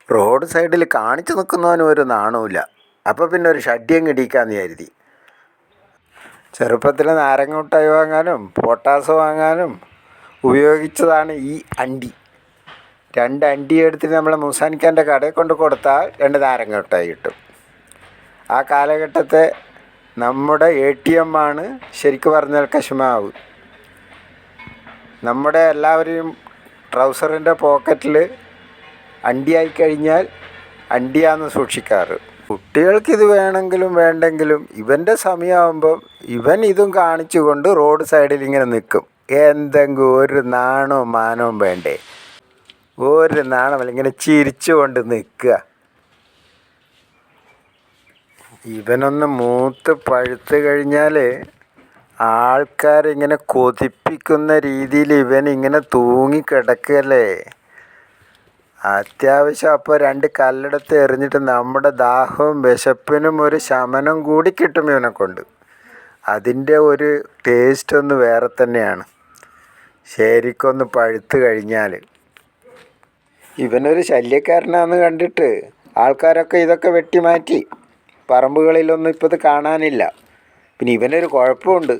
Road സൈഡിൽ കാണിച്ചു നിൽക്കുന്നവനും ഒരു നാണവുമില്ല. അപ്പോൾ പിന്നെ ഒരു ഷഡ്യം ഇടിക്കാമെന്ന് കരുതി. ചെറുപ്പത്തിൽ നാരങ്ങ മിഠായി വാങ്ങാനും പൊട്ടാസ് വാങ്ങാനും ഉപയോഗിച്ചതാണ് ഈ അണ്ടി. 2 അണ്ടി എടുത്തിട്ട് നമ്മളെ മുസാനിക്കാൻ്റെ കടയിൽ കൊണ്ട് കൊടുത്താൽ 2 നാരങ്ങ മിഠായി കിട്ടും. ആ കാലഘട്ടത്തെ നമ്മുടെ ATM ആണ് ശരിക്കും പറഞ്ഞാൽ കശുമാവ്. നമ്മുടെ എല്ലാവരെയും ട്രൗസറിൻ്റെ പോക്കറ്റിൽ അണ്ടിയായി കഴിഞ്ഞാൽ അണ്ടിയാന്ന് സൂക്ഷിക്കാറ്. കുട്ടികൾക്കിത് വേണമെങ്കിലും വേണ്ടെങ്കിലും ഇവൻ്റെ സമയമാകുമ്പം ഇവൻ ഇതും കാണിച്ചുകൊണ്ട് റോഡ് സൈഡിൽ ഇങ്ങനെ നിൽക്കും. എന്തെങ്കിലും ഒരു നാണവും മാനവും വേണ്ടേ? ഒരു നാണമല്ല, ഇങ്ങനെ ചിരിച്ചുകൊണ്ട് നിൽക്കുക. ഇവനൊന്ന് മൂത്ത് പഴുത്ത് കഴിഞ്ഞാൽ ആൾക്കാരിങ്ങനെ കൊതിപ്പിക്കുന്ന രീതിയിൽ ഇവനിങ്ങനെ തൂങ്ങിക്കിടക്കുകയല്ലേ. അത്യാവശ്യം അപ്പോൾ 2 കല്ലെടുത്ത് എറിഞ്ഞിട്ട് നമ്മുടെ ദാഹവും വിശപ്പിനും ഒരു ശമനം കൂടി കിട്ടും ഇവനെ കൊണ്ട്. അതിൻ്റെ ഒരു ടേസ്റ്റ് ഒന്ന് വേറെ തന്നെയാണ് ശരിക്കൊന്ന് പഴുത്ത് കഴിഞ്ഞാൽ. ഇവനൊരു ശല്യക്കാരനാണെന്ന് കണ്ടിട്ട് ആൾക്കാരൊക്കെ ഇതൊക്കെ വെട്ടിമാറ്റി. പറമ്പുകളിലൊന്നും ഇപ്പോൾ ഇത് കാണാനില്ല. പിന്നെ ഇവനൊരു കുഴപ്പമുണ്ട്,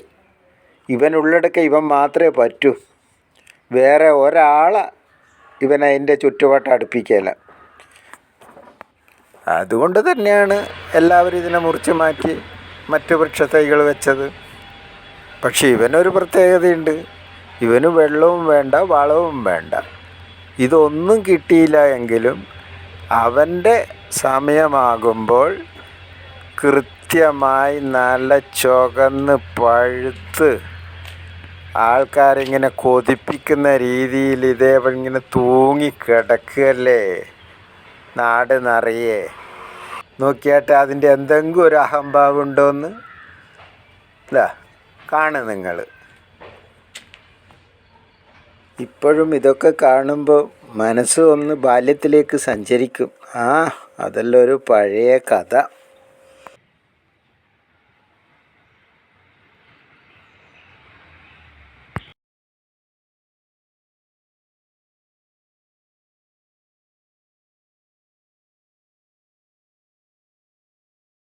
ഇവനുള്ളിടയ്ക്ക് ഇവൻ മാത്രമേ പറ്റൂ. വേറെ ഒരാളെ ഇവൻ അതിൻ്റെ ചുറ്റുവട്ടം അടുപ്പിക്കുകയില്ല. അതുകൊണ്ട് തന്നെയാണ് എല്ലാവരും ഇതിനെ മുറിച്ച് മാറ്റി മറ്റ് വൃക്ഷത്തൈകൾ വെച്ചത്. പക്ഷെ ഇവനൊരു പ്രത്യേകതയുണ്ട്. ഇവന് വെള്ളവും വേണ്ട വളവും വേണ്ട. ഇതൊന്നും കിട്ടിയില്ല എങ്കിലും അവൻ്റെ സമയമാകുമ്പോൾ കൃത്യമായി നല്ല ചുവന്ന് പഴുത്ത് ആൾക്കാരിങ്ങനെ കൊതിപ്പിക്കുന്ന രീതിയിൽ ഇതേപോലെ ഇങ്ങനെ തൂങ്ങിക്കിടക്കുകയല്ലേ നാട് നിറയെ. നോക്കിയാട്ട് അതിൻ്റെ എന്തെങ്കിലും ഒരു അഹംഭാവം ഉണ്ടോയെന്ന് ഇല്ല കാണും നിങ്ങൾ. ഇപ്പോഴും ഇതൊക്കെ കാണുമ്പോൾ മനസ്സ് ഒന്ന് ബാല്യത്തിലേക്ക് സഞ്ചരിക്കും. അതെല്ലാം ഒരു പഴയ കഥ.